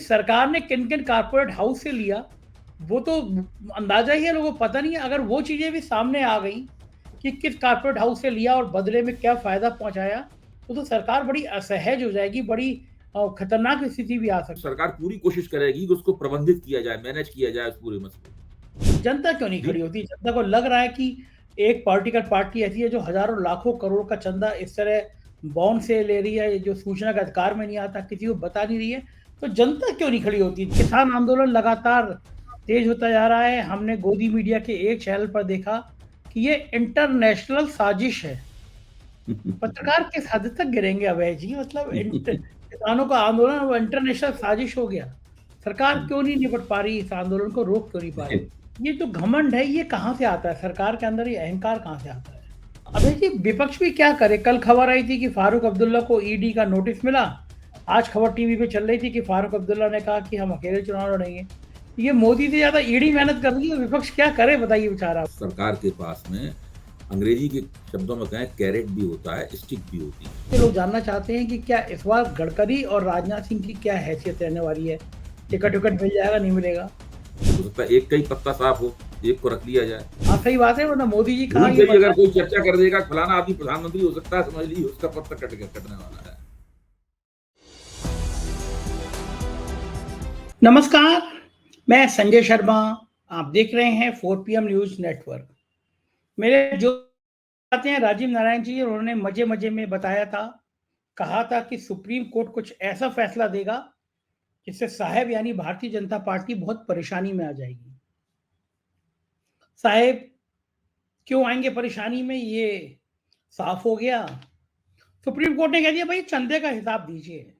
सरकार ने किन-किन कॉर्पोरेट हाउस से लिया, वो तो अंदाज़ा ही है, लोगों को पता नहीं है। अगर वो चीज़ें भी सामने आ गई कि किस कॉर्पोरेट हाउस से लिया और बदले में क्या फ़ायदा पहुँचाया, तो सरकार बड़ी असहज हो जाएगी, बड़ी खतरनाक स्थिति भी आ सकती सरकार पूरी कोशिश करेगी कि उसको प्रबंधित किया जाए, मैनेज किया जाए उस पूरे मसले को। है। जनता क्यों नहीं जी। खड़ी होती? जनता को लग रहा है कि एक पॉलिटिकल पार्टी ऐसी है जो हज़ारों लाखों करोड़ का चंदा इस तरह बॉन्ड से ले रही है, जो सूचना के अधिकार में नहीं आता, किसी को बता नहीं रही है, तो जनता क्यों नहीं खड़ी होती? किसान आंदोलन लगातार तेज होता जा रहा है। हमने गोदी मीडिया के एक चैनल पर देखा कि ये इंटरनेशनल साजिश है। पत्रकार किस हद तक गिरेंगे अभय जी? मतलब किसानों का आंदोलन वो इंटरनेशनल साजिश हो गया। सरकार क्यों नहीं निपट पा रही, इस आंदोलन को रोक क्यों नहीं पा रही? ये जो घमंड है, ये कहाँ से आता है? सरकार के अंदर ये अहंकार कहाँ से आता है? अभय जी, विपक्ष भी क्या करे? कल खबर आई थी कि फारूक अब्दुल्ला को ईडी का नोटिस मिला। आज खबर टीवी पे चल रही थी कि फारूक अब्दुल्ला ने कहा कि हम अकेले चुनाव लड़ेंगे। ये मोदी से ज्यादा ईडी मेहनत कर रही है, विपक्ष क्या करे बताइए बेचारा। सरकार के पास में अंग्रेजी के शब्दों में कहें कैरेट भी होता है, स्टिक भी होती है। ये लोग जानना चाहते हैं कि क्या इस बार गडकरी और राजनाथ सिंह की क्या हैसियत रहने वाली है? टिकट विकट मिल जाएगा, नहीं मिलेगा? हो सकता है एक का ही पत्ता साफ हो, एक को रख लिया जाए। हाँ, सही बात है, वरना मोदी जी कहाँ भूल ये से भी अगर बता। कोई चर्चा कर देगा फलाना आदमी प्रधानमंत्री हो सकता है, समझ लीजिए उसका पत्ता कटने वाला है। नमस्कार, मैं संजय शर्मा। आप देख रहे हैं 4 पीएम न्यूज नेटवर्क। मेरे जो आते हैं राजीव नारायण जी, उन्होंने मजे-मजे में बताया था, कहा था कि सुप्रीम कोर्ट कुछ ऐसा फैसला देगा, जिससे साहब यानी भारतीय जनता पार्टी बहुत परेशानी में आ जाएगी। साहब क्यों आएँगे परेशानी में, ये साफ हो गया। सुप्रीम कोर्ट ने कह दिया, भाई चंदे का हिसाब दीजिए।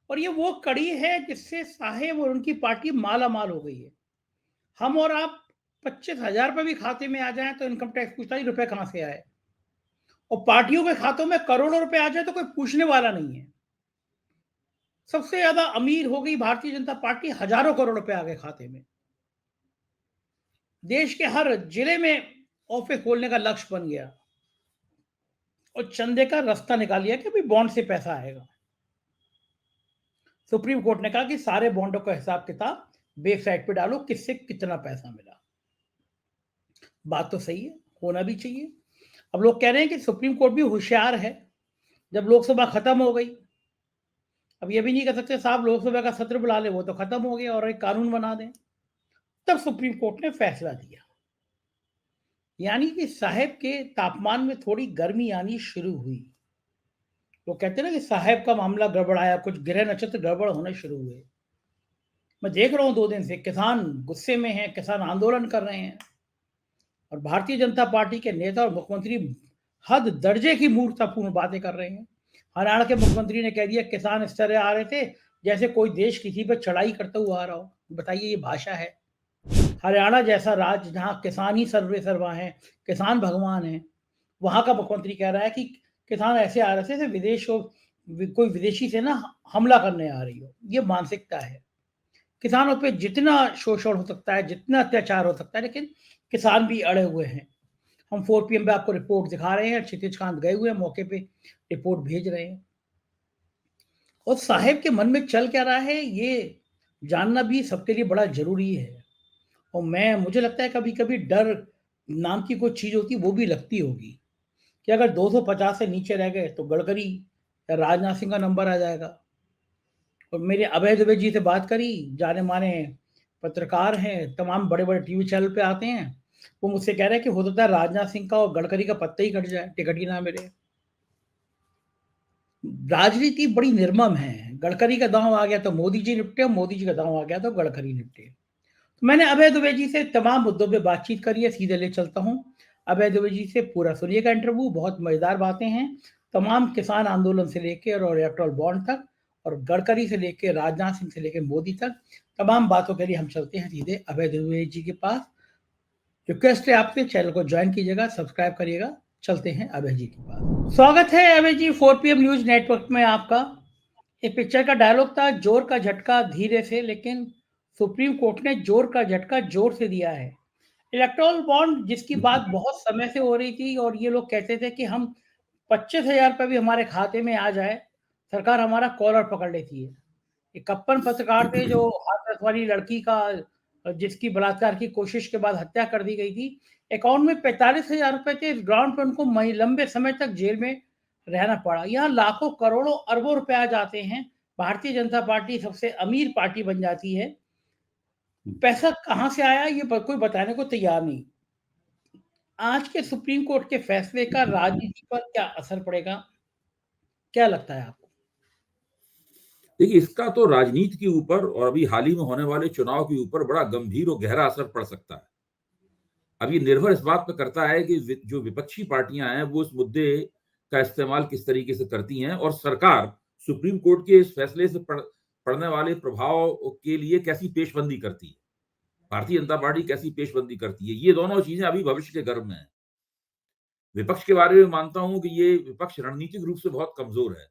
और ये वो कड़ी है जिससे साहेब और उनकी पार्टी माला-माल हो गई है। हम और आप 25,000 रुपए भी खाते में आ जाएँ तो इनकम टैक्स पूछता है, ये रुपए कहाँ से आए? और पार्टियों के खातों में करोड़ों रुपए आ जाए तो कोई पूछने वाला नहीं है। सबसे ज्यादा अमीर हो गई भारतीय जनता पार्टी, हजारों करोड़ रुपए आ गए खाते में। देश के हर जिले में ऑफिस खोलने का लक्ष्य बन गया और चंदे का रास्ता निकाल लिया कि अभी बॉन्ड से पैसा आएगा। सुप्रीम कोर्ट ने कहा कि सारे बॉन्डों का हिसाब किताब वेबसाइट पे डालो, किससे कितना पैसा मिला। बात तो सही है, होना भी चाहिए। अब लोग कह रहे हैं कि सुप्रीम कोर्ट भी होशियार है। जब लोकसभा खत्म हो गई, अब ये भी नहीं कह सकते साहब लोकसभा का सत्र बुला ले, वो तो खत्म हो गया और एक कानून बना दें। तब सुप्रीम कोर्ट ने फैसला दिया, यानी कि साहब के तापमान में थोड़ी गर्मी आनी शुरू हुई। वो कहते हैं ना कि साहब का मामला गड़बड़ाया, कुछ ग्रह नक्षत्र गड़बड़ होने शुरू हुए। मैं देख रहा हूं 2 दिन से किसान गुस्से में हैं, किसान आंदोलन कर रहे हैं और भारतीय जनता पार्टी के नेता और मुख्यमंत्री हद दर्जे की मूर्खतापूर्ण बातें कर रहे हैं। हरियाणा के मुख्यमंत्री ने कह दिया किसान इस तरह आ रहे थे जैसे कोई देश किसी पर चढ़ाई करता हुआ आ रहा हो। बताइए, ये भाषा है? हरियाणा जैसा राज्य जहाँ किसान ही सर्वे सर्वा है, किसान भगवान है, वहां का मुख्यमंत्री कह रहा है कि किसान ऐसे आ रहे थे जैसे कोई विदेशी से ना हमला करने आ रही हो। ये मानसिकता है। किसानों पे जितना शोषण हो सकता है, जितना अत्याचार हो सकता है, लेकिन किसान भी अड़े हुए हैं। हम 4 पीएम पे आपको रिपोर्ट दिखा रहे हैं, क्षितिज कांत गए हुए हैं मौके पे, रिपोर्ट भेज रहे हैं। और साहेब के मन में चल क्या रहा है, ये जानना भी सबके लिए बड़ा ज़रूरी है। और मुझे लगता है कभी-कभी डर नाम की कोई चीज़ होती है, वो भी लगती होगी कि अगर 250 से नीचे रह गए तो गडकरी या राजनाथ सिंह का नंबर आ जाएगा। और मेरे अभय दुबे जी से बात करी, जाने-माने पत्रकार हैं, तमाम बड़े-बड़े टीवी चैनल पे आते हैं। वो मुझसे कह रहे हैं कि हो सकता है राजनाथ सिंह का और गडकरी का पत्ता ही कट जाए, टिकट ही ना मिले। राजनीति बड़ी निर्मम है। गडकरी का दांव आ गया तो मोदी जी निपटे, और मोदी जी का दांव आ गया तो गडकरी निपटे। तो मैंने अभय दुबे जी से तमाम मुद्दों पे बातचीत करी है, सीधे ले चलता हूँ। अभय दुबे जी से पूरा सुनिएगा इंटरव्यू, बहुत मज़ेदार बातें हैं। तमाम किसान आंदोलन से लेके और इलेक्टोरल बॉन्ड तक, और गडकरी से लेके राजनाथ सिंह से लेके मोदी तक, तमाम बातों के लिए हम चलते हैं सीधे अभय दुबे जी के पास। रिक्वेस्ट है आपसे, चैनल को ज्वाइन कीजिएगा, सब्सक्राइब करिएगा। चलते हैं अभय जी के पास। स्वागत है अभय जी 4 पीएम न्यूज नेटवर्क में आपका। एक पिक्चर का डायलॉग था, जोर का झटका धीरे से, लेकिन सुप्रीम कोर्ट ने जोर का झटका जोर से दिया है। इलेक्टोरल बॉन्ड जिसकी बात बहुत समय से हो रही थी और ये लोग कहते थे कि हम 25,000 रुपए भी हमारे खाते में आ जाए, सरकार हमारा कॉलर पकड़ लेती है। इकप्पन पत्रकार थे जो हाथरस वाली लड़की का, जिसकी बलात्कार की कोशिश के बाद हत्या कर दी गई थी, अकाउंट में 45,000 रुपए थे। इस ग्राउंड पे उनको लंबे समय तक जेल में रहना पड़ा। यहाँ लाखों करोड़ों अरबों रुपए आ जाते हैं, भारतीय जनता पार्टी सबसे अमीर पार्टी बन जाती है। पैसा कहाँ से आया ये कोई बताने को तैयार नहीं। आज के सुप्रीम कोर्ट के फैसले का राजनीति पर क्या असर पड़ेगा, क्या लगता है आपको? देखिए, इसका तो राजनीति के ऊपर और अभी हाल ही में होने वाले चुनाव के ऊपर बड़ा गंभीर और गहरा असर पड़ सकता है। अब ये निर्भर इस बात पर करता है कि जो विपक्षी पार्टियां हैं वो इस मुद्दे का इस्तेमाल किस तरीके से करती हैं, और सरकार सुप्रीम कोर्ट के इस फैसले से पड़ने वाले प्रभाव के लिए कैसी पेशबंदी करती है, भारतीय जनता पार्टी कैसी पेशबंदी करती है। ये दोनों चीजें अभी भविष्य के गर्भ में है। विपक्ष के बारे में मानता हूं कि ये विपक्ष रणनीतिक रूप से बहुत कमजोर है,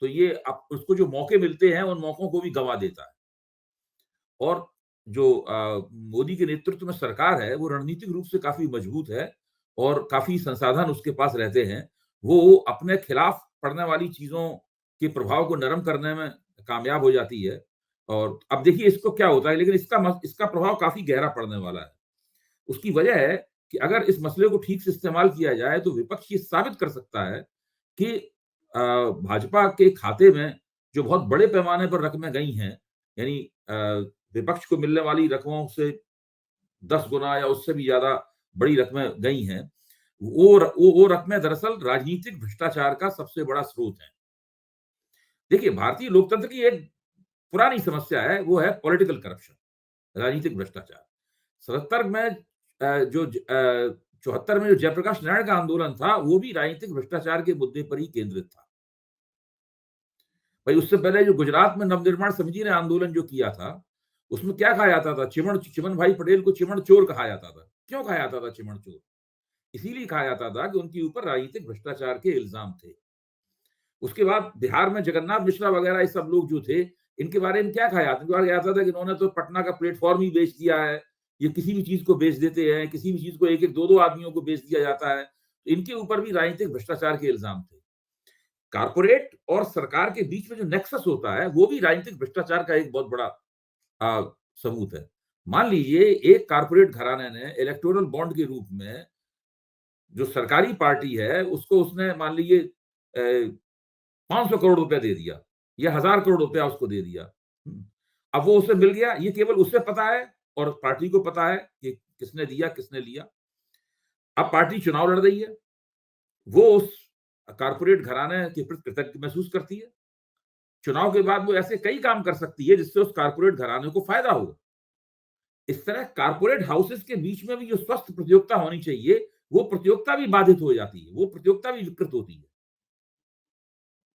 तो ये अब उसको जो मौके मिलते हैं उन मौकों को भी गंवा देता है। और जो मोदी के नेतृत्व में सरकार है वो रणनीतिक रूप से काफी मजबूत है और काफी संसाधन उसके पास रहते हैं। वो अपने खिलाफ पड़ने वाली चीजों के प्रभाव को नरम करने में कामयाब हो जाती है। और अब देखिए इसको क्या होता है, लेकिन इसका प्रभाव काफी गहरा पड़ने वाला है। उसकी वजह है कि अगर इस मसले को ठीक से इस्तेमाल किया जाए तो विपक्ष ये साबित कर सकता है कि भाजपा के खाते में जो बहुत बड़े पैमाने पर रकमें गई हैं, यानी विपक्ष को मिलने वाली रकमों से 10 गुना या उससे भी ज्यादा बड़ी रकमें गई हैं, वो रकमें दरअसल राजनीतिक भ्रष्टाचार का सबसे बड़ा स्रोत है। देखिए, भारतीय लोकतंत्र की एक पुरानी समस्या है, वो है पॉलिटिकल करप्शन, राजनीतिक भ्रष्टाचार। 77 में जो 74 में जो जयप्रकाश नारायण का आंदोलन था वो भी राजनीतिक भ्रष्टाचार के मुद्दे पर ही केंद्रित था। भाई, उससे पहले जो गुजरात में नवनिर्माण समिति ने आंदोलन जो किया था, उसमें क्या कहा जाता था? चिमन भाई पटेल को चिमन चोर कहा जाता था। क्यों कहा जाता था चिमन चोर? इसीलिए कहा जाता था कि उनके ऊपर राजनीतिक भ्रष्टाचार के इल्जाम थे। उसके बाद बिहार में जगन्नाथ मिश्रा वगैरह ये सब लोग जो थे, इनके बारे में क्या कहा जाता था कि इन्होंने तो पटना का प्लेटफॉर्म ही बेच दिया है, ये किसी भी चीज को बेच देते हैं, किसी भी चीज को एक एक दो दो आदमियों को बेच दिया जाता है। इनके ऊपर भी राजनीतिक भ्रष्टाचार के इल्जाम थे। कारपोरेट और सरकार के बीच में जो नेक्सस होता है वो भी राजनीतिक भ्रष्टाचार का एक बहुत बड़ा सबूत है। मान लीजिए एक कारपोरेट घराने ने इलेक्टोरल बॉन्ड के रूप में जो सरकारी पार्टी है उसको उसने मान लीजिए 500 करोड़ रुपया दे दिया या 1000 करोड़ रुपया उसको दे दिया। अब वो उसे मिल गया, ये केवल उसे पता है और पार्टी को पता है कि किसने दिया किसने लिया। अब पार्टी चुनाव लड़ रही है, वो उस कारपोरेट घराने के प्रति कृतज्ञ महसूस करती है। चुनाव के बाद वो ऐसे कई काम कर सकती है जिससे उस कारपोरेट घराने को फायदा होगा। इस तरह कारपोरेट हाउसेस के बीच में भी जो स्वस्थ प्रतियोगिता होनी चाहिए वो प्रतियोगिता भी बाधित हो जाती है, वो प्रतियोगिता भी विकृत होती है।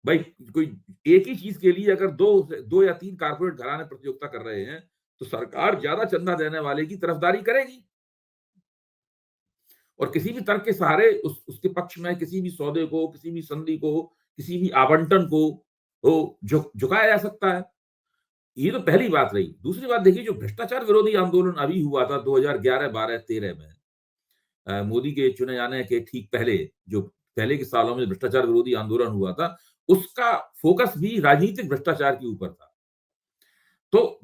भाई, कोई एक ही चीज के लिए अगर दो या तीन कारपोरेट घराने प्रतियोगिता कर रहे हैं तो सरकार ज्यादा चंदा देने वाले की तरफदारी करेगी और किसी भी तर्क के सहारे उसके पक्ष में किसी भी सौदे को, किसी भी संधि को, किसी भी आवंटन को झुकाया जा सकता है। ये तो पहली बात रही। दूसरी बात देखिए, जो भ्रष्टाचार विरोधी आंदोलन अभी हुआ था 2011, 12, 13 में, मोदी के चुने जाने के ठीक पहले, जो पहले के सालों में भ्रष्टाचार विरोधी आंदोलन हुआ था, उसका फोकस भी राजनीतिक भ्रष्टाचार के ऊपर था। तो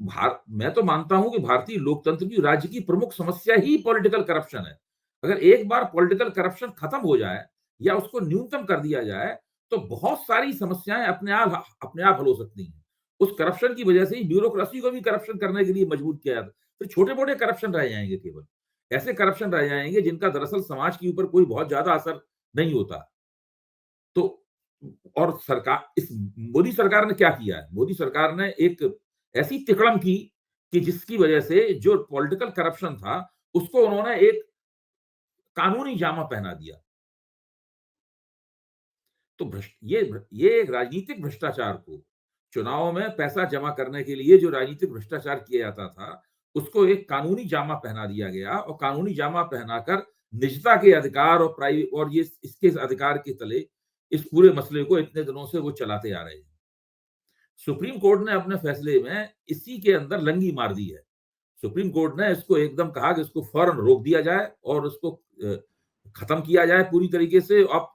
मैं तो मानता हूं कि भारतीय लोकतंत्र की राज्य की प्रमुख समस्या ही पॉलिटिकल करप्शन है। अगर एक बार पॉलिटिकल करप्शन खत्म हो जाए या उसको न्यूनतम कर दिया जाए तो बहुत सारी समस्याएं अपने आप हल हो सकती हैं। उस करप्शन की वजह से ही ब्यूरोक्रेसी को भी करप्शन करने के लिए मजबूर किया जाता है। फिर छोटे मोटे करप्शन रह जाएंगे, केवल ऐसे करप्शन रह जाएंगे जिनका दरअसल समाज के ऊपर कोई बहुत ज्यादा असर नहीं होता। तो और सरकार, इस मोदी सरकार ने क्या किया है? मोदी सरकार ने एक ऐसी तिकड़म की कि जिसकी वजह से जो पॉलिटिकल करप्शन था उसको उन्होंने एक कानूनी जामा पहना दिया। तो ये एक राजनीतिक भ्रष्टाचार को, चुनाव में पैसा जमा करने के लिए जो राजनीतिक भ्रष्टाचार किया जाता था उसको एक कानूनी जामा पहना दिया गया और कानूनी जामा पहनाकर निजता के अधिकार और और ये इसके अधिकार के तले इस पूरे मसले को इतने दिनों से वो चलाते आ रहे हैं। सुप्रीम कोर्ट ने अपने फैसले में इसी के अंदर लंगी मार दी है। सुप्रीम कोर्ट ने इसको एकदम कहा कि इसको फौरन रोक दिया जाए और उसको खत्म किया जाए पूरी तरीके से। अब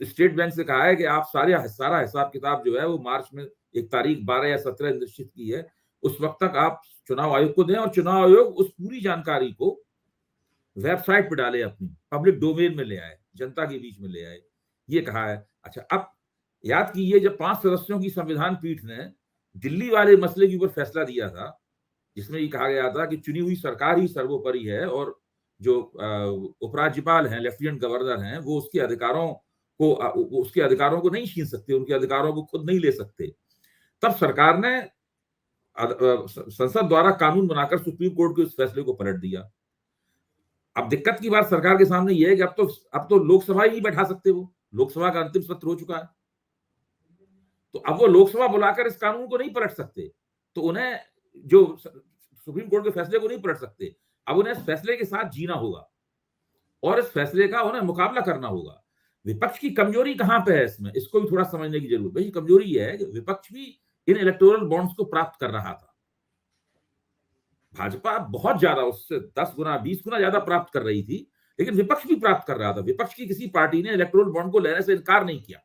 स्टेट बैंक से कहा है कि आप सारा हिसाब किताब जो है वो मार्च में एक तारीख 12 या 17 निश्चित की है, उस वक्त तक आप चुनाव आयोग को दें और चुनाव आयोग उस पूरी जानकारी को वेबसाइट पे डाले, अपनी पब्लिक डोमेन में ले आए, जनता के बीच में ले आए, ये कहा है। अच्छा, अब याद कीजिए जब 5 सदस्यों की संविधान पीठ ने दिल्ली वाले मसले के ऊपर फैसला दिया था, जिसमें ये कहा गया था कि चुनी हुई सरकार ही सर्वोपरि है और जो उपराज्यपाल हैं, लेफ्टिनेंट गवर्नर हैं, वो उसके अधिकारों को नहीं छीन सकते, उनके अधिकारों को खुद नहीं ले सकते। तब सरकार ने संसद द्वारा कानून बनाकर सुप्रीम कोर्ट के उस फैसले को पलट दिया। अब दिक्कत की बात सरकार के सामने यह है कि अब तो लोकसभा ही नहीं बैठा सकते, वो लोकसभा का अंतिम सत्र हो चुका है, तो अब वो लोकसभा बुलाकर इस कानून को नहीं पलट सकते, तो उन्हें जो सुप्रीम कोर्ट के फैसले को नहीं पलट सकते, अब उन्हें इस फैसले के साथ जीना होगा और इस फैसले का उन्हें मुकाबला करना होगा। विपक्ष की कमजोरी कहां पे है इसमें, इसको भी थोड़ा समझने की जरूरत है। कमजोरी यह है कि विपक्ष भी इन इलेक्टोरल बॉन्ड्स को प्राप्त कर रहा था। भाजपा बहुत ज्यादा, उससे 10 गुना 20 गुना ज्यादा प्राप्त कर रही थी, लेकिन विपक्ष भी प्राप्त कर रहा था। विपक्ष की किसी पार्टी ने इलेक्टोरल बॉन्ड को लेने से इनकार नहीं किया।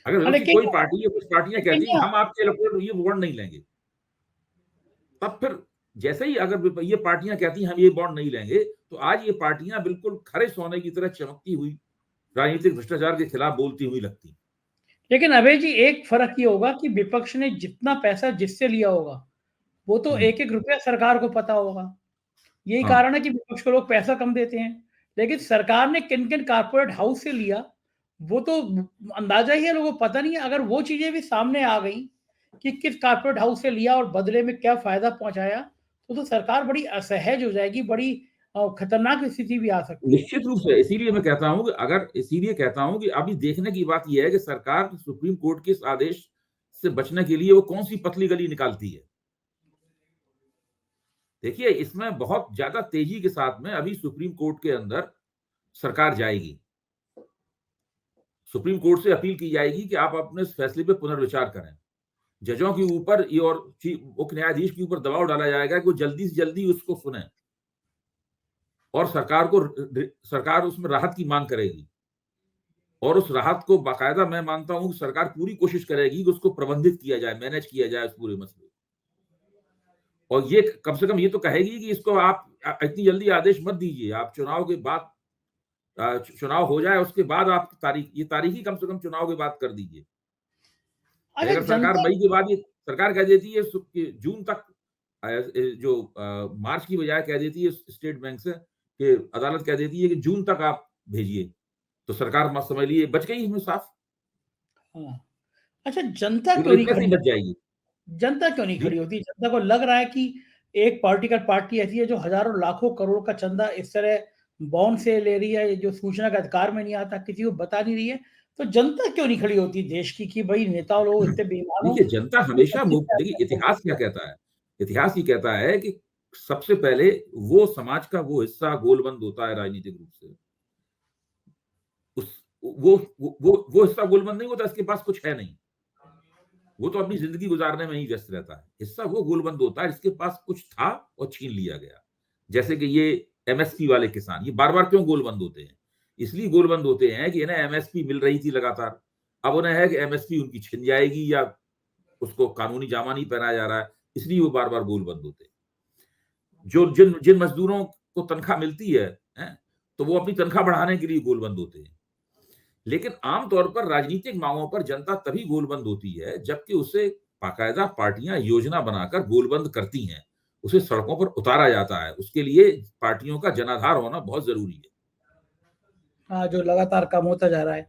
अगर विपक्ष की कोई पार्टी या कुछ पार्टियां कहती हैं हम आपके इलेक्टोरल ये बॉन्ड नहीं लेंगे, तब फिर जैसे ही अगर ये पार्टियां कहती हैं हम ये बॉन्ड नहीं लेंगे, तो आज ये पार्टियां बिल्कुल खरे सोने की तरह चमकती हुई राजनीतिक भ्रष्टाचार के खिलाफ बोलती हुई लगती। लेकिन अभय जी, एक फर्क ये होगा कि विपक्ष ने जितना पैसा जिससे लिया होगा वो तो एक एक रुपया सरकार को पता होगा। यही कारण है कि विपक्ष को लोग पैसा कम देते हैं। लेकिन सरकार ने किन किन कारपोरेट हाउस से लिया वो तो अंदाजा ही है, लोगों को पता नहीं है। अगर वो चीजें भी सामने आ गई कि किस कारपोरेट हाउस से लिया और बदले में क्या फायदा पहुंचाया, तो सरकार बड़ी असहज हो जाएगी, बड़ी खतरनाक स्थिति भी आ सकती है। निश्चित रूप से, इसीलिए कहता हूं कि अभी देखने की बात यह है कि सरकार सुप्रीम कोर्ट के इस आदेश से बचने के लिए वो कौन सी पतली गली निकालती है। देखिए, इसमें बहुत ज्यादा तेजी के साथ में अभी सुप्रीम कोर्ट के अंदर सरकार जाएगी। सुप्रीम कोर्ट से अपील की जाएगी कि आप अपने इस फैसले पर पुनर्विचार करें। जजों के ऊपर और मुख्य न्यायाधीश के ऊपर दबाव डाला जाएगा कि वो जल्दी से जल्दी उसको सुने और सरकार उसमें राहत की मांग करेगी और उस राहत को बाकायदा, मैं मानता हूं कि सरकार पूरी कोशिश करेगी कि उसको प्रबंधित किया जाए, मैनेज किया जाए उस पूरे मसले। और ये कम से कम ये तो कहेगी कि इसको आप इतनी जल्दी आदेश मत दीजिए, आप चुनाव के बाद, चुनाव हो जाए उसके बाद आप तारीख ही कम से कम चुनाव के बाद कर दीजिए। अगर सरकार मई के बाद ये सरकार कह देती है जून तक, जो मार्च की बजाय कह देती है स्टेट बैंक से कि अदालत कह देती है कि जून तक आप भेजिए, तो सरकार मत समझ लिए बच गई इसमें साफ। अच्छा, जनता क्यों नहीं खड़ी बच जाएगी? जनता क्यों नहीं खड़ी होती? जनता को लग रहा है कि एक पार्टी ऐसी है जो हजारों लाखों करोड़ का चंदा इस तरह बॉन्ड से ले रही है, जो सूचना का अधिकार में नहीं आता, किसी को बता नहीं रही है, तो जनता क्यों नहीं खड़ी होती देश की कि भाई नेता लोग इतने बेईमान हो? देखिए, जनता हमेशा देखिए, इतिहास क्या कहता है? इतिहास ही कहता है कि सबसे पहले वो समाज का वो हिस्सा गोलबंद होता है राजनीतिक रूप से। वो हिस्सा गोलबंद नहीं होता, इसके पास कुछ है नहीं, वो तो अपनी जिंदगी गुजारने में ही व्यस्त रहता है। हिस्सा वो गोलबंद होता है जिसके पास कुछ था और छीन लिया गया। जैसे कि ये एमएसपी वाले किसान, ये बार बार क्यों गोलबंद होते हैं? इसलिए गोलबंद होते हैं कि इन्हें एमएसपी मिल रही थी लगातार, अब उन्हें है कि एमएसपी उनकी छिन जाएगी या उसको कानूनी जामा नहीं पहनाया जा रहा है, इसलिए वो बार बार गोलबंद होते हैं। जो जिन मजदूरों को तनख्वाह मिलती है, तो वो अपनी तनख्वाह बढ़ाने के लिए गोलबंद होते हैं। लेकिन आमतौर पर राजनीतिक मांगों पर जनता तभी गोलबंद होती है जबकि उसे बाकायदा पार्टियां योजना बनाकर गोलबंद करती हैं, उसे सड़कों पर उतारा जाता है। उसके लिए पार्टियों का जनाधार होना बहुत जरूरी है। हाँ, जो लगातार कम होता जा रहा है।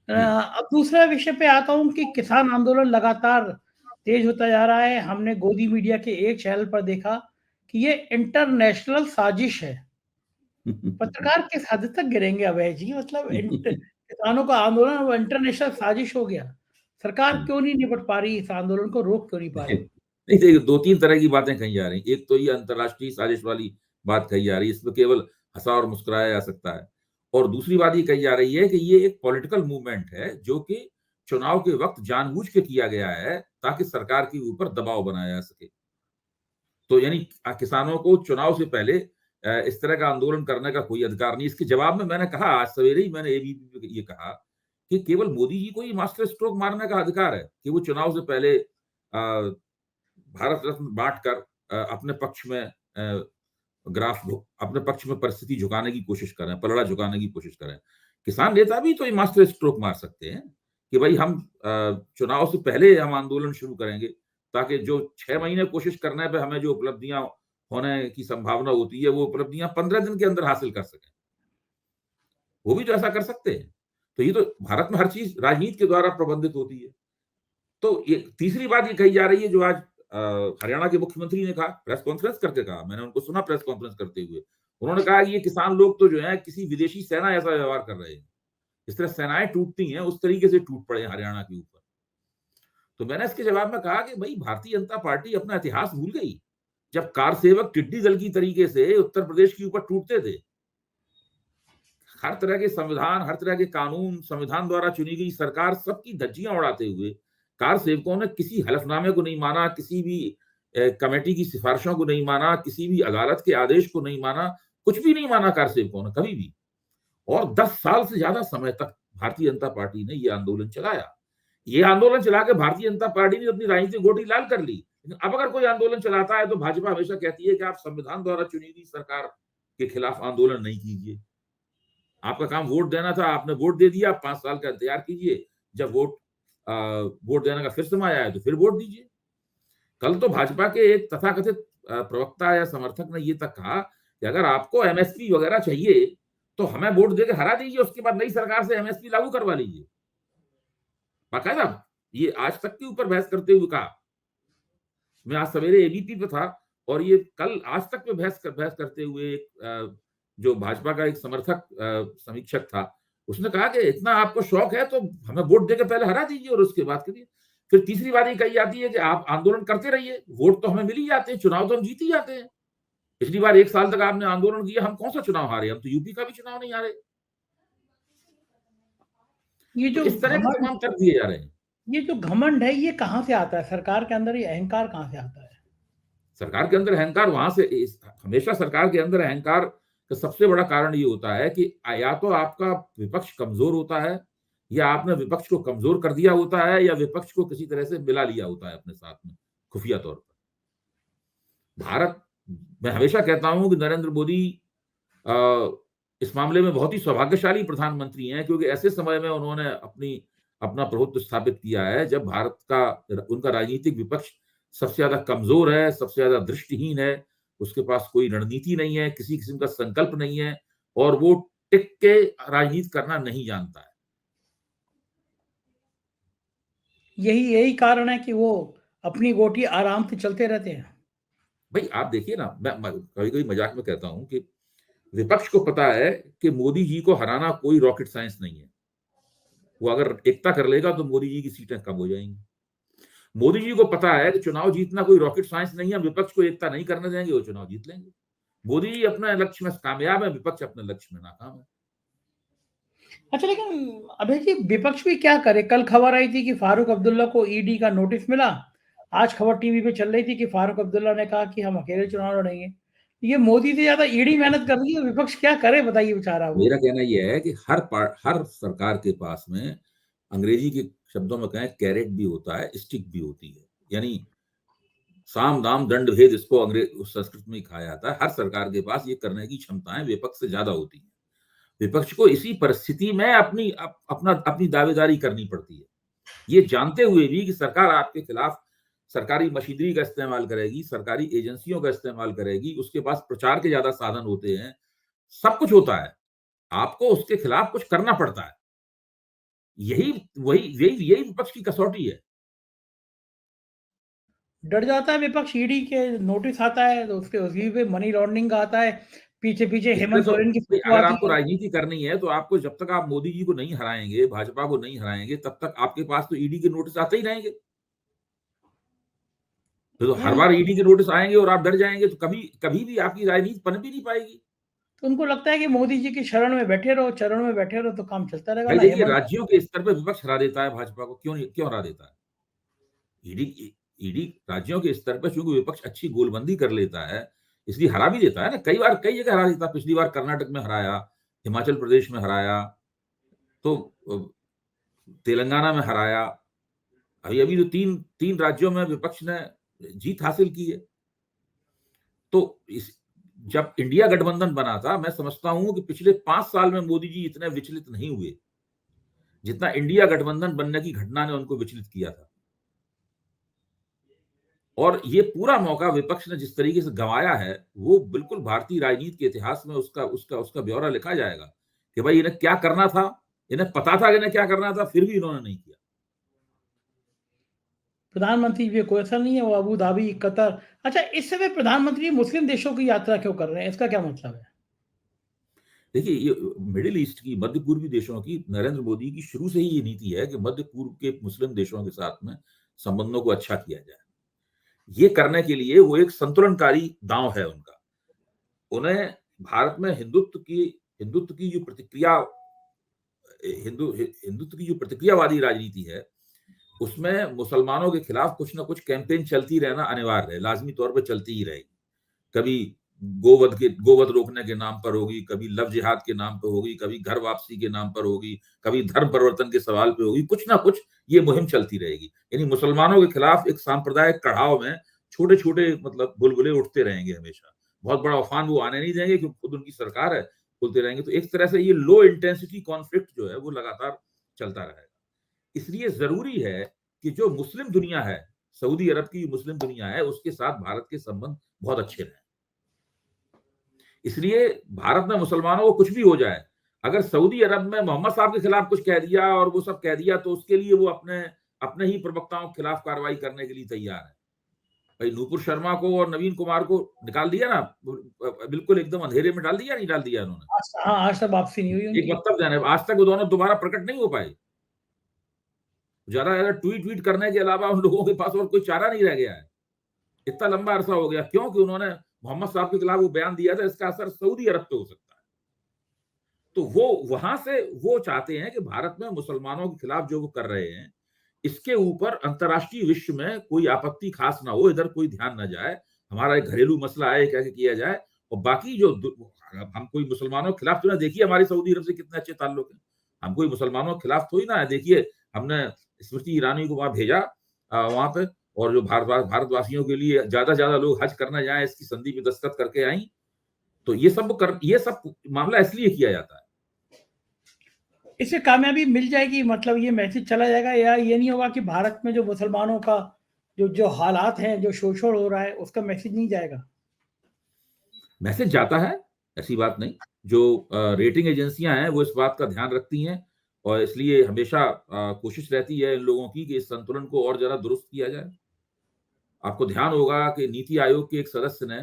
अब दूसरा विषय पे आता हूँ कि किसान आंदोलन लगातार तेज होता जा रहा है। हमने गोदी मीडिया के एक चैनल पर देखा कि ये इंटरनेशनल साजिश है। पत्रकार किस हद तक गिरेंगे अभय जी? मतलब किसानों का आंदोलन वो इंटरनेशनल साजिश हो गया। सरकार क्यों नहीं निपट पा रही, इस आंदोलन को रोक क्यों नहीं पा रही? नहीं, देखिए, 2-3 तरह की बातें कही जा रही हैं। एक तो ये अंतर्राष्ट्रीय साजिश वाली बात कही जा रही है, इसमें केवल हंसा और मुस्कुराया जा सकता है। और दूसरी बात ये कही जा रही है कि ये एक पॉलिटिकल मूवमेंट है जो कि चुनाव के वक्त जानबूझ के किया गया है ताकि सरकार के ऊपर दबाव बनाया जा सके। तो यानी किसानों को चुनाव से पहले इस तरह का आंदोलन करने का कोई अधिकार नहीं। इसके जवाब में मैंने कहा, आज सवेरे ही मैंने एबीपी पे ये कहा कि केवल मोदी जी को ही मास्टर स्ट्रोक मारने का अधिकार है कि वो चुनाव से पहले भारत रत्न बांटकर अपने पक्ष में अपने पक्ष में परिस्थिति झुकाने की कोशिश करें, पलड़ा झुकाने की कोशिश करें। किसान नेता भी तो ये मास्टर स्ट्रोक मार सकते हैं कि भाई हम चुनाव से पहले हम आंदोलन शुरू करेंगे ताकि जो 6 महीने कोशिश करने पे हमें जो उपलब्धियां होने की संभावना होती है वो उपलब्धियां 15 दिन के अंदर हासिल कर सकें। वो भी तो ऐसा कर सकते हैं। तो ये तो भारत में हर चीज राजनीति के द्वारा प्रबंधित होती है। तो ये तीसरी बात ये कही जा रही है जो आज हरियाणा के मुख्यमंत्री ने कहा, प्रेस कॉन्फ्रेंस करके कहा, मैंने उनको सुना प्रेस कॉन्फ्रेंस करते हुए, उन्होंने कहा कि ये किसान लोग तो जो है किसी विदेशी सेना ऐसा व्यवहार कर रहे हैं, इस तरह सेनाएं टूटती हैं उस तरीके से टूट पड़े हरियाणा के ऊपर। तो मैंने इसके जवाब में कहा कि भाई भारतीय जनता पार्टी अपना इतिहास भूल गई, जब कार सेवक टिड्डी दल की तरीके से उत्तर प्रदेश के ऊपर टूटते थे। हर तरह के संविधान, हर तरह के कानून, संविधान द्वारा चुनी गई सरकार सबकी धज्जियां उड़ाते हुए कार सेवकों ने किसी हलफनामे को नहीं माना, किसी भी कमेटी की सिफारिशों को नहीं माना, किसी भी अदालत के आदेश को नहीं माना, कुछ भी नहीं माना कार सेवकों ने कभी भी। और 10 साल से ज्यादा समय तक भारतीय जनता पार्टी ने यह आंदोलन चलाया। ये आंदोलन चला के भारतीय जनता पार्टी ने अपनी राजनीतिक गोटी लाल कर ली। लेकिन अब अगर कोई आंदोलन चलाता है तो भाजपा हमेशा कहती है कि आप संविधान द्वारा चुनी गई सरकार के खिलाफ आंदोलन नहीं कीजिए। आपका काम वोट देना था, आपने वोट दे दिया, 5 साल का इंतजार कीजिए, जब वोट देने का फिर समय आया तो फिर वोट दीजिए। कल तो भाजपा के एक तथाकथित प्रवक्ता या समर्थक ने ये तक कहा कि अगर आपको एमएसपी वगैरह चाहिए तो हमें वोट देकर हरा दीजिए, उसके बाद नई सरकार से एमएसपी लागू करवा लीजिए। बाकायदा ये आज तक के ऊपर बहस करते हुए कहा। मैं आज सवेरे एबीपी पे था और ये कल आज तक पे बहस करते हुए जो भाजपा का एक समर्थक समीक्षक था, उसने कहा कि इतना आपको शौक है तो हमें वोट देकर पहले हरा दीजिए और उसके बाद करिए। फिर तीसरी बात ये कही जाती है कि आप आंदोलन करते रहिए, वोट तो हमें मिल ही जाते हैं, चुनाव तो हम जीत ही जाते हैं। पिछली बार 1 साल तक आपने आंदोलन किया, हम कौन सा चुनाव हारे? हम तो यूपी का भी चुनाव नहीं हारे। ये तो जो इस तरह के तमाम तर्क दिए जा रहे हैं। ये जो घमंड है ये कहां से आता है? सरकार के अंदर ये अहंकार कहां से आता है? सरकार के अंदर अहंकार वहां से हमेशा सरकार के अंदर अहंकार का सबसे बड़ा कारण ये होता है कि या तो आपका विपक्ष कमजोर होता है, या आपने विपक्ष को कमजोर कर दिया होता है, या विपक्ष को किसी तरह से मिला लिया होता है अपने साथ में खुफिया तौर पर। भारत, मैं हमेशा कहता हूं कि नरेंद्र मोदी इस मामले में बहुत ही सौभाग्यशाली प्रधानमंत्री हैं, क्योंकि ऐसे समय में उन्होंने अपना प्रभुत्व स्थापित किया है जब भारत का उनका राजनीतिक विपक्ष सबसे ज्यादा कमजोर है, सबसे ज्यादा दृष्टिहीन है, उसके पास कोई रणनीति नहीं है, किसी किस्म का संकल्प नहीं है, और वो टिक के राजनीति करना नहीं जानता है। यही कारण है कि वो अपनी गोटी आराम से चलते रहते हैं। भाई आप देखिए ना, मैं कभी कभी मजाक में कहता हूं कि विपक्ष को पता है कि मोदी जी को हराना कोई रॉकेट साइंस नहीं है। वो अगर एकता कर लेगा तो मोदी जी की सीटें कम हो जाएंगी। मोदी जी को पता है कि चुनाव जीतना कोई रॉकेट साइंस नहीं है, विपक्ष को एकता नहीं करने देंगे, वो चुनाव जीत लेंगे। मोदी जी अपने लक्ष्य में कामयाब है, विपक्ष अपने लक्ष्य में नाकाम है। अच्छा, लेकिन अभय जी विपक्ष भी क्या करे? कल खबर आई थी कि फारूक अब्दुल्ला को ईडी का नोटिस मिला। आज खबर टीवी पे चल रही थी कि फारूक अब्दुल्ला ने कहा कि हम अकेले चुनाव लड़ेंगे। ये मोदी से ज्यादा ईडी मेहनत कर रही है, विपक्ष क्या करे बताइए बेचारा। वो मेरा कहना यह है कि हर सरकार के पास में, अंग्रेजी के शब्दों में कहें, कैरेट भी होता है, स्टिक भी होती है। यानी साम दाम दंड भेद, इसको अंग्रेज संस्कृत में कहा जाता है। हर सरकार के पास ये करने की क्षमताएं विपक्ष से ज्यादा होती है। विपक्ष को इसी परिस्थिति में अपनी दावेदारी करनी पड़ती है, ये जानते हुए भी कि सरकार आपके खिलाफ सरकारी मशीनरी का इस्तेमाल करेगी, सरकारी एजेंसियों का इस्तेमाल करेगी, उसके पास प्रचार के ज्यादा साधन होते हैं, सब कुछ होता है, आपको उसके खिलाफ कुछ करना पड़ता है। यही विपक्ष की कसौटी है। डर जाता है विपक्ष, ईडी के नोटिस आता है तो उसके उसी पे मनी लॉन्ड्रिंग का आता है, पीछे पीछे इसलिए हेमंत तो सोरेन की फोटो अगर आती आपको है। राजनीति करनी है तो आपको, जब तक आप मोदी जी को नहीं हराएंगे, भाजपा को नहीं हराएंगे, तब तक आपके पास तो ईडी के नोटिस आते ही रहेंगे। तो हर बार ईडी के नोटिस आएंगे और आप डर जाएंगे तो कभी कभी भी आपकी राजनीति पनप ही नहीं पाएगी। तो उनको लगता है कि मोदी जी की शरण में बैठे रहो, चरण में बैठे रहो तो काम चलता रहेगा भाई ना। देखिए, हेमंत राज्यों के स्तर पर विपक्ष हरा देता है भाजपा को, क्यों हरा देता है? ईडी ईडी राज्यों के स्तर पर चूंकि विपक्ष अच्छी गोलबंदी कर लेता है, इसलिए हरा भी देता है ना। कई बार कई जगह हरा देता है। पिछली बार कर्नाटक में हराया, हिमाचल प्रदेश में हराया। तो तेलंगाना में हराया, अभी अभी तो तीन राज्यों में विपक्ष ने जीत हासिल की है। तो जब इंडिया गठबंधन बना था, मैं समझता हूं कि पिछले 5 साल में मोदी जी इतने विचलित नहीं हुए जितना इंडिया गठबंधन बनने की घटना ने उनको विचलित किया था। और ये पूरा मौका विपक्ष ने जिस तरीके से गंवाया है, वो बिल्कुल भारतीय राजनीति के इतिहास में उसका ब्यौरा लिखा जाएगा कि भाई इन्हें क्या करना था, इन्हें पता था कि इन्हें क्या करना था, फिर भी इन्होंने नहीं किया। प्रधानमंत्री भी कोई असर नहीं है, वो अबू धाबी, कतर। अच्छा, इस समय प्रधानमंत्री मुस्लिम देशों की यात्रा क्यों कर रहे हैं, इसका क्या मतलब है? देखिए, ये मिडिल ईस्ट की, मध्य पूर्वी देशों की नरेंद्र मोदी की शुरू से ही ये नीति है कि मध्य पूर्व के मुस्लिम देशों के साथ में संबंधों को अच्छा किया जाए। ये करने के लिए वो एक संतुलनकारी दांव है उनका। उन्हें भारत में हिंदुत्व की जो प्रतिक्रिया हिंदुत्व की जो प्रतिक्रियावादी राजनीति है, उसमें मुसलमानों के खिलाफ कुछ ना कुछ कैंपेन चलती रहना अनिवार्य है, लाजमी तौर पर चलती ही रहेगी। कभी गोवध रोकने के नाम पर होगी, कभी लव जिहाद के नाम पर होगी, कभी घर वापसी के नाम पर होगी, कभी धर्म परिवर्तन के सवाल पे होगी, कुछ ना कुछ ये मुहिम चलती रहेगी। यानी मुसलमानों के खिलाफ एक सांप्रदायिक कड़ाव में छोटे छोटे मतलब बुलबुले उठते रहेंगे हमेशा। बहुत बड़ा उफान वो आने नहीं देंगे क्योंकि खुद उनकी सरकार है, खुलते रहेंगे। तो एक तरह से ये लो इंटेंसिटी कॉन्फ्लिक्ट जो है वो लगातार चलता रहेगा। इसलिए जरूरी है कि जो मुस्लिम दुनिया है, सऊदी अरब की मुस्लिम दुनिया है, उसके साथ भारत के संबंध बहुत अच्छे रहे। इसलिए भारत में मुसलमानों को कुछ भी हो जाए, अगर सऊदी अरब में मोहम्मद साहब के खिलाफ कुछ कह दिया और वो सब कह दिया, तो उसके लिए वो अपने अपने ही प्रवक्ताओं के खिलाफ कार्रवाई करने के लिए तैयार है। भाई नूपुर शर्मा को और नवीन कुमार को निकाल दिया ना, बिल्कुल एकदम अंधेरे में डाल दिया, नहीं डाल दिया उन्होंने? हाँ, आज तक वापसी नहीं हुई एक उनकी। वक्तव्य देने, आज तक वो दोनों दोबारा प्रकट नहीं हो पाए। ज्यादा ट्वीट करने के अलावा उन लोगों के पास और कोई चारा नहीं रह गया है। इतना लंबा अरसा हो गया, क्योंकि उन्होंने मोहम्मद साहब के खिलाफ वो बयान दिया था, इसका असर सऊदी अरब पे हो सकता है। तो वो वहां से वो चाहते हैं कि भारत में मुसलमानों के खिलाफ जो वो कर रहे हैं, इसके ऊपर अंतर्राष्ट्रीय विश्व में कोई आपत्ति खास ना हो, इधर कोई ध्यान ना जाए, हमारा एक घरेलू मसला है, कैसे किया जाए। और बाकी जो हम कोई मुसलमानों के खिलाफ, तो ना देखिए हमारी सऊदी अरब से कितने अच्छे ताल्लुक है, हम कोई मुसलमानों के खिलाफ थोड़ी ना है। देखिए हमने स्मृति ईरानी को वहां भेजा, वहां पे, और जो भारतवासियों के लिए ज्यादा ज्यादा लोग हज करना जाए, इसकी संधि पे दस्तखत करके आई। तो ये सब मामला इसलिए किया जाता है। इससे कामयाबी मिल जाएगी, मतलब ये मैसेज चला जाएगा, या ये नहीं होगा कि भारत में जो मुसलमानों का जो जो हालात हैं, जो शोषण हो रहा है, उसका मैसेज नहीं जाएगा? मैसेज जाता है, ऐसी बात नहीं। जो रेटिंग एजेंसियां हैं वो इस बात का ध्यान रखती हैं, और इसलिए हमेशा कोशिश रहती है इन लोगों की कि इस संतुलन को और जरा दुरुस्त किया जाए। आपको ध्यान होगा कि नीति आयोग के एक सदस्य ने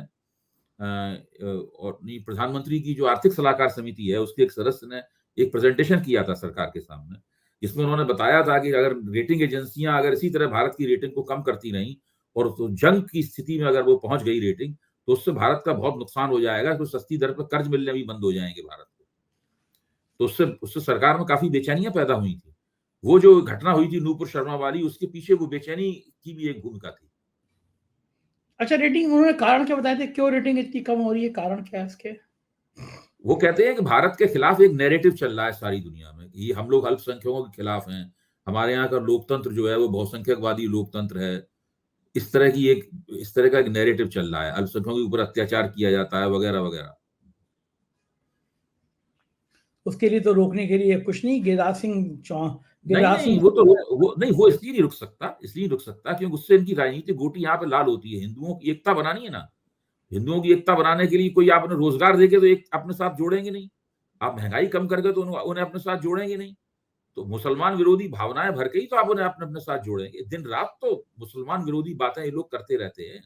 और नहीं, प्रधानमंत्री की जो आर्थिक सलाहकार समिति है, उसके एक सदस्य ने एक प्रेजेंटेशन किया था सरकार के सामने, जिसमें उन्होंने बताया था कि अगर रेटिंग एजेंसियां अगर इसी तरह भारत की रेटिंग को कम करती रहीं, और तो जंग की स्थिति में अगर वो पहुंच गई रेटिंग, तो उससे भारत का बहुत नुकसान हो जाएगा। तो सस्ती दर पर कर्ज मिलने भी बंद हो जाएंगे भारत को। तो उससे उससे सरकार में काफी बेचैनियां पैदा हुई थी। वो जो घटना हुई थी नूपुर शर्मा वाली, उसके पीछे वो बेचैनी की भी एक भूमिका थी। अच्छा, रेटिंग उन्होंने कारण क्या बताए थे, क्यों रेटिंग इतनी कम हो रही है, कारण क्या है इसके? वो कहते हैं कि भारत के खिलाफ एक नैरेटिव चल रहा है सारी दुनिया में, कि हम लोग अल्पसंख्यकों के खिलाफ हैं, हमारे यहाँ का लोकतंत्र जो है वो बहुसंख्यकवादी लोकतंत्र है। इस तरह का एक नैरेटिव चल रहा है, अल्पसंख्यकों के ऊपर अत्याचार किया जाता है, वगैरह वगैरह। उसके लिए तो रोकने के लिए कुछ नहीं, नहीं गिरिराज नहीं, सिंह। वो इसलिए नहीं रुक सकता, क्योंकि उससे इनकी राजनीतिक गोटी यहाँ पे लाल होती है। हिंदुओं की एकता बनानी है ना, हिंदुओं की एकता बनाने के लिए कोई आपने रोजगार देके तो एक अपने साथ जोड़ेंगे नहीं, आप महंगाई कम करके तो उन्हें अपने साथ जोड़ेंगे नहीं। तो मुसलमान विरोधी भावनाएं भर के ही तो आप उन्हें अपने अपने साथ जोड़ेंगे। दिन रात तो मुसलमान विरोधी बातें ये लोग करते रहते हैं।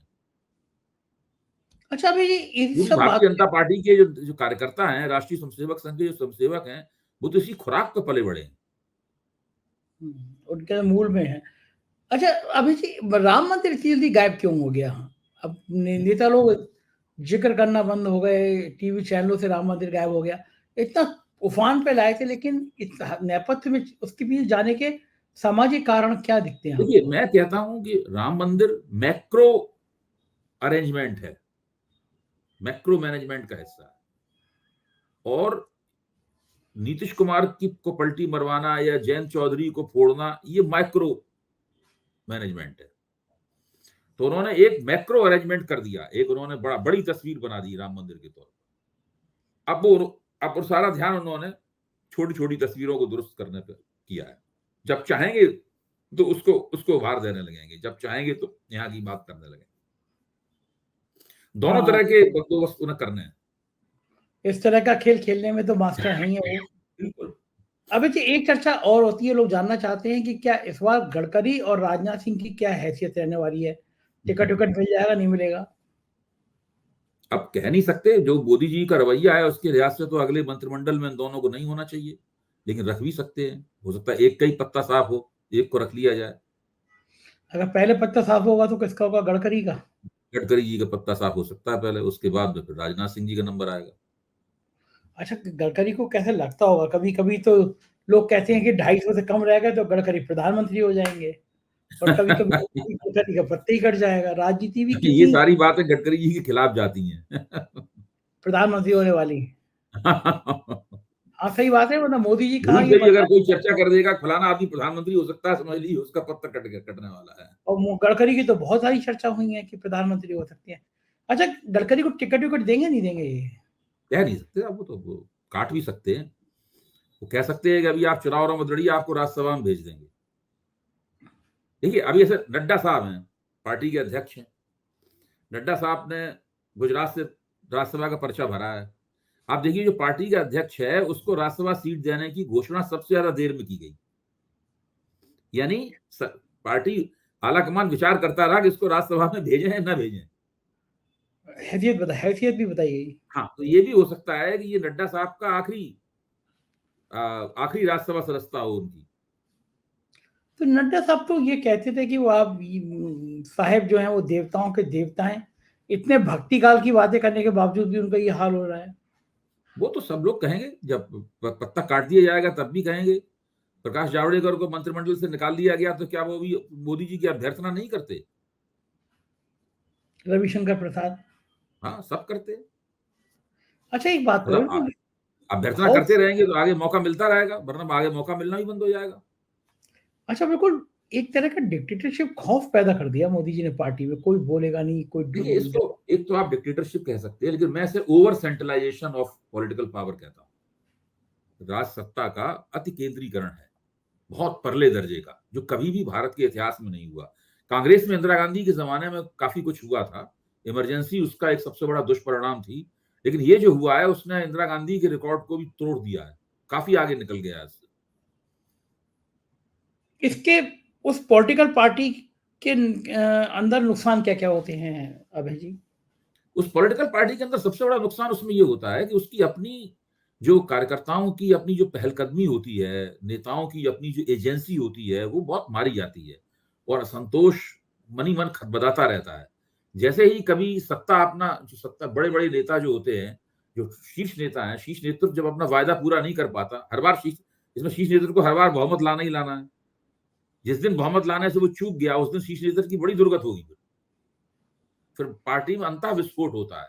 अच्छा, अभी इन पूरी सब भारतीय बातों जनता पार्टी के जो कार्यकर्ता हैं, राष्ट्रीय स्वयंसेवक संघ के जो स्वयंसेवक हैं, वो तो इसी खुराक पे पले बड़े हैं। उनके मूल में है। अच्छा, अभी जी राम मंदिर इतनी जल्दी गायब क्यों हो गया? अब नेता लोग जिक्र करना बंद हो गए, टीवी चैनलों से राम मंदिर गायब हो गया। इतना उफान पे लाए थे, लेकिन इस नेपथ्य में उसके पीछे जाने के सामाजिक कारण क्या दिखते हैं देखिए, आपको? मैं कहता हूं कि राम मंदिर मैक्रो अरेंजमेंट है, मैक्रो मैनेजमेंट का हिस्सा है। और नीतीश कुमार की को पलटी मरवाना या जयंत चौधरी को फोड़ना, ये माइक्रो मैनेजमेंट है। तो उन्होंने एक मैक्रो अरेंजमेंट कर दिया, एक उन्होंने बड़ी तस्वीर बना दी राम मंदिर के तौर पर। अब वो सारा ध्यान उन्होंने छोटी छोटी तस्वीरों को दुरुस्त करने पर किया है। जब चाहेंगे तो उसको उभार देने लगेंगे, जब चाहेंगे तो यहाँ की बात करने लगेंगे। दोनों हाँ, तरह के बंदोबस्त उन्हें करने हैं। इस तरह का खेल खेलने में तो मास्टर हैं ही है वो। बिल्कुल। अब जी एक चर्चा और होती है, लोग जानना चाहते हैं कि क्या इस बार गडकरी और राजनाथ सिंह की क्या हैसियत रहने वाली है? टिकट विकट मिल जाएगा, नहीं मिलेगा? अब कह नहीं सकते, जो मोदी जी का रवैया है उसके लिहाज से तो अगले मंत्रिमंडल में इन दोनों को नहीं होना चाहिए, लेकिन रख भी सकते हैं। हो सकता है एक का ही पत्ता साफ हो, एक को रख लिया जाए। अगर पहले पत्ता साफ होगा तो किसका होगा? गडकरी का। गडकरी जी का पत्ता साफ हो सकता है पहले, उसके बाद में फिर राजनाथ सिंह जी का नंबर आएगा। अच्छा, गडकरी को कैसे लगता होगा? कभी कभी तो लोग कहते हैं कि 250 से कम रह गए तो गडकरी प्रधानमंत्री हो जाएंगे, और कभी कभी गडकरी का पत्ता ही कट जाएगा। राजनीति भी ये कितनी सारी बातें गडकरी जी के खिलाफ जाती हैं। प्रधानमंत्री होने वाली। हाँ, सही बात है, मतलब मोदी जी कहाँ भूल ये से भी अगर कोई बर्दाश्त। चर्चा कर देगा फलाना आदमी प्रधानमंत्री हो सकता है, समझ लीजिए उसका पत्ता कटने वाला है। और गडकरी की तो बहुत सारी चर्चा हुई है कि प्रधानमंत्री हो सकते हैं। अच्छा, गडकरी को टिकट विकट देंगे, नहीं देंगे ये? कह नहीं सकते, अब वो काट भी सकते हैं। वो कह सकते हैं कि अभी आप चुनाव मत लड़िए, आपको राज्यसभा में भेज देंगे। देखिए अभी ऐसे नड्डा साहब हैं, पार्टी के अध्यक्ष हैं। नड्डा साहब ने गुजरात से राज्यसभा का पर्चा भरा है। आप देखिए जो पार्टी का अध्यक्ष है उसको राज्यसभा सीट देने की घोषणा सबसे ज्यादा देर में की गई। यानी पार्टी आलाकमान विचार करता रहा कि इसको राज्यसभा में भेजें या न भेजें। हैसियत भी बताइए। हाँ, तो ये भी हो सकता है कि ये नड्डा साहब का आखिरी राज्यसभा सदस्यता हो उनकी। तो नड्डा साहब तो ये कहते थे कि वो आप साहेब जो हैं वो देवताओं के देवता हैं। इतने भक्ति काल की बातें करने के बावजूद भी उनका ये हाल हो रहा है। वो तो सब लोग कहेंगे, जब पत्ता काट दिया जाएगा तब भी कहेंगे। प्रकाश जावड़ेकर को मंत्रिमंडल से निकाल दिया गया तो क्या वो भी मोदी जी की अभ्यर्थना नहीं करते? रविशंकर प्रसाद। हाँ, सब करते हैं। अच्छा, एक बात मतलब करो, अभ्यर्थना हाउस। करते रहेंगे तो आगे मौका मिलता रहेगा, वरना आगे मौका मिलना भी बंद हो जाएगा। अच्छा, बिल्कुल एक तरह का डिक्टेटरशिप खौफ पैदा कर दिया मोदी जी ने पार्टी में। कोई बोलेगा नहीं, कोई देखिए इसको एक तो आप डिक्टेटरशिप कह सकते हैं, लेकिन मैं इसे over centralisation of political power कहता हूँ। राज सत्ता का अति केंद्रीकरण है, बहुत परले दर्जे का, जो कभी भी भारत के इतिहास में नहीं हुआ। कांग्रेस में इंदिरा गांधी के जमाने में काफी कुछ हुआ था, इमरजेंसी उसका एक सबसे बड़ा दुष्परिणाम थी, लेकिन ये जो हुआ है उसने इंदिरा गांधी के रिकॉर्ड को भी तोड़ दिया है, काफी आगे निकल गया है इससे। इसके उस पॉलिटिकल पार्टी के अंदर नुकसान क्या क्या होते हैं अभय जी? उस पॉलिटिकल पार्टी के अंदर सबसे बड़ा नुकसान उसमें ये होता है कि उसकी अपनी जो कार्यकर्ताओं की अपनी जो पहलकदमी होती है, नेताओं की अपनी जो एजेंसी होती है, वो बहुत मारी जाती है और असंतोष मनी मन खदबदाता रहता है। जैसे ही कभी सत्ता अपना जो सत्ता बड़े बड़े नेता जो होते हैं, जो शीर्ष नेता है, शीर्ष नेतृत्व जब अपना वायदा पूरा नहीं कर पाता, हर बार शीर्ष इसमें शीर्ष नेतृत्व को हर बार बहुमत लाना ही लाना है। जिस दिन बहुमत लाने से वो चूक गया उस दिन शीर्ष नेतृत्व की बड़ी दुर्गत होगी। फिर पार्टी में अंतः विस्फोट होता है,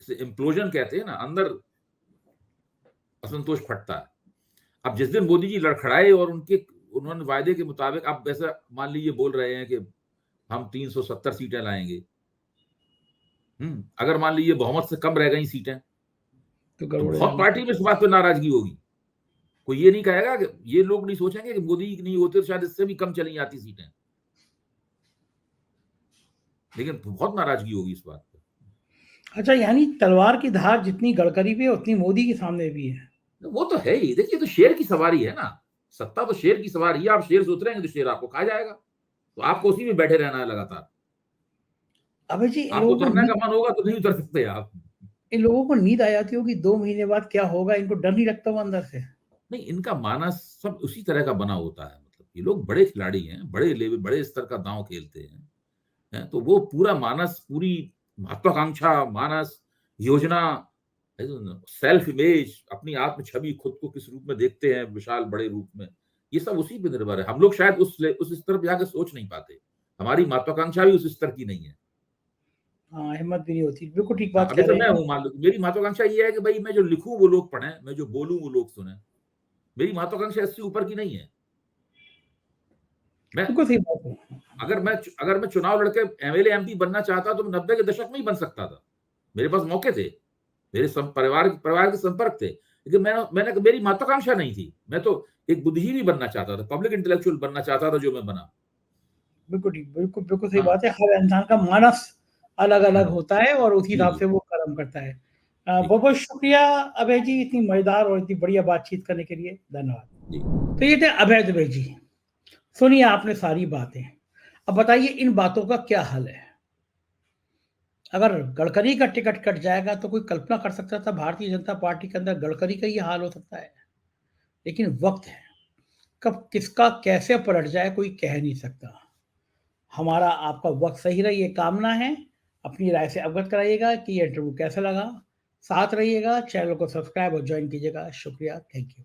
इसे इम्प्लोजन कहते हैं ना, अंदर असंतोष फटता है। अब जिस दिन मोदी जी लड़खड़ाए और उन्होंने वायदे के मुताबिक, आप वैसे मान लीजिए बोल रहे हैं कि हम 370 सीटें लाएंगे, अगर मान लीजिए बहुमत से कम रह गई सीटें तो तो गड़बड़ हो बहुत जाएगी। पार्टी में इस बात पर नाराजगी होगी। कोई ये नहीं कहेगा कि ये लोग नहीं सोचेंगे कि मोदी नहीं होते तो शायद इससे भी कम चली जाती सीटें, लेकिन बहुत नाराजगी होगी इस बात पर। अच्छा, यानी तलवार की धार जितनी गडकरी पे है उतनी मोदी के सामने भी है। वो तो है ही। देखिए तो शेर की सवारी है ना, सत्ता तो शेर की सवारी है। आप शेर से उतरेंगे तो शेर आपको खा जाएगा, तो आपको उसी में बैठे रहना है लगातार। अबे जी, आपको उतरने का मन होगा तो नहीं उतर सकते आप। इन लोगों को नींद आ जाती होगी 2 महीने बाद क्या होगा, इनको डर नहीं लगता वो अंदर से? नहीं, इनका मानस सब उसी तरह का बना होता है। मतलब ये लोग बड़े खिलाड़ी हैं, बड़े लेवल बड़े स्तर का दांव खेलते हैं, तो वो पूरा मानस, पूरी महत्वाकांक्षा, मानस, योजना, सेल्फ इमेज, अपनी आत्म छवि, खुद को किस रूप में देखते हैं, विशाल बड़े रूप में, ये सब उसी पे निर्भर है। हम लोग शायद उस स्तर पे जाकर सोच नहीं पाते, हमारी महत्वाकांक्षा भी उस स्तर की नहीं है। हाँ, हिम्मत भी नहीं होती। बिल्कुल ठीक बात अभी कह तो रहे मैं हैं। हूँ, मान लो मेरी महत्वाकांक्षा ये है कि भाई मैं जो लिखूं वो लोग पढ़ें, मैं जो बोलूं वो लोग सुने। मेरी महत्वाकांक्षा इससे ऊपर की नहीं है। मैं बिल्कुल सही बात है। अगर मैं चुनाव लड़के एमएलए एमपी बनना चाहता तो मैं 90 के दशक में ही बन सकता था। मेरे पास मौके थे, मेरे परिवार के संपर्क थे, लेकिन मैंने मेरी महत्वाकांक्षा नहीं थी। मैं तो एक बुद्धिजीवी बनना चाहता था, पब्लिक इंटेलेक्चुअल बनना चाहता था, जो मैं बना। बिल्कुल ठीक, बिल्कुल सही हाँ, बात है। हर इंसान का मानस अलग-अलग हाँ। होता है और उसी जी, हिसाब जी, से वो कर्म करता है। जी, बहुत-बहुत शुक्रिया अभय जी, इतनी मज़ेदार और इतनी बढ़िया बातचीत करने के लिए। धन्यवाद। जी। तो ये थे अभय दुबे जी। सुनिए आपने सारी बातें। अब बताइए इन बातों का क्या हल है? अगर गडकरी का टिकट कट जाएगा तो कोई कल्पना कर सकता था भारतीय जनता पार्टी के अंदर गडकरी का ये हाल हो सकता है। लेकिन वक़्त है, कब किसका कैसे पलट जाए कोई कह नहीं सकता। हमारा आपका वक़्त सही रहे ये कामना है। अपनी राय से अवगत कराइएगा कि ये इंटरव्यू कैसा लगा। साथ रहिएगा, चैनल को सब्सक्राइब और जॉइन कीजिएगा। शुक्रिया, थैंक यू।